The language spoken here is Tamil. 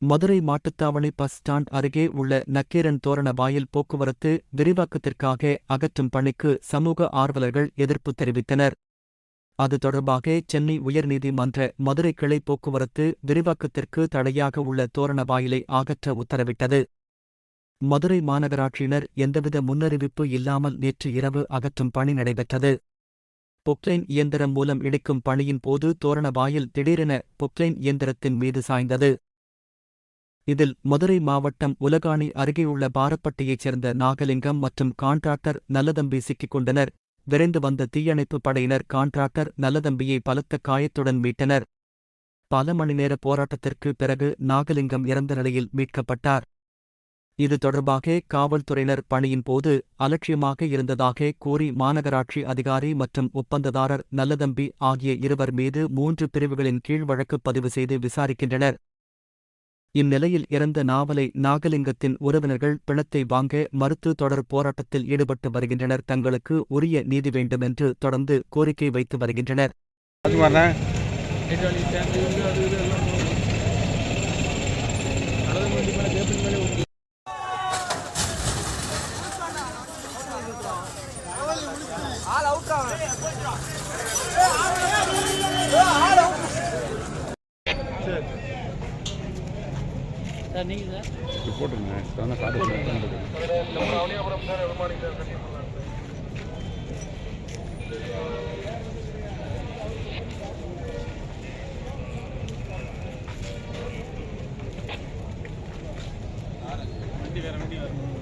மதுரை மாட்டுத்தாவணி பஸ் ஸ்டாண்ட் அருகே உள்ள நக்கீரன் தோரண வாயில் போக்குவரத்து விரிவாக்கத்திற்காக அகற்றும் பணிக்கு சமூக ஆர்வலர்கள் எதிர்ப்பு தெரிவித்தனர். அது தொடர்பாக சென்னை உயர்நீதிமன்ற மதுரை கிளை போக்குவரத்து விரிவாக்கத்திற்கு தடையாக உள்ள தோரண வாயிலை அகற்ற உத்தரவிட்டது. மதுரை மாநகராட்சியினர் எந்தவித முன்னறிவிப்பு இல்லாமல் நேற்று இரவு அகற்றும் பணி நடைபெற்றது. பொக்லைன் இயந்திரம் மூலம் இடிக்கும் பணியின் போது தோரண வாயில் திடீரென பொக்லைன் இயந்திரத்தின் மீது சாய்ந்தது. இதில் மதுரை மாவட்டம் உலகாணி அருகேயுள்ள பாரப்பட்டியைச் சேர்ந்த நாகலிங்கம் மற்றும் கான்ட்ராக்டர் நல்லதம்பி சிக்கிக் கொண்டனர். விரைந்து வந்த தீயணைப்பு படையினர் கான்ட்ராக்டர் நல்லதம்பியை பலத்த காயத்துடன் மீட்டனர். பல மணி நேர போராட்டத்திற்கு பிறகு நாகலிங்கம் இறந்த நிலையில் மீட்கப்பட்டார். இது தொடர்பாக காவல்துறையினர் பணியின் போது அலட்சியமாக இருந்ததாக கூறி மாநகராட்சி அதிகாரி மற்றும் ஒப்பந்ததாரர் நல்லதம்பி ஆகிய இருவர் மீது 3 பிரிவுகளின் கீழ் வழக்கு பதிவு செய்து விசாரிக்கின்றனர். இந்நிலையில் இறந்த நாகலிங்கத்தின் உறவினர்கள் பிணத்தை வாங்க மறுத்து தொடர் போராட்டத்தில் ஈடுபட்டு வருகின்றனர். தங்களுக்கு உரிய நீதி வேண்டும் என்று தொடர்ந்து கோரிக்கை வைத்து வருகின்றனர். போட்டுருங்க வண்டி வேற வண்டி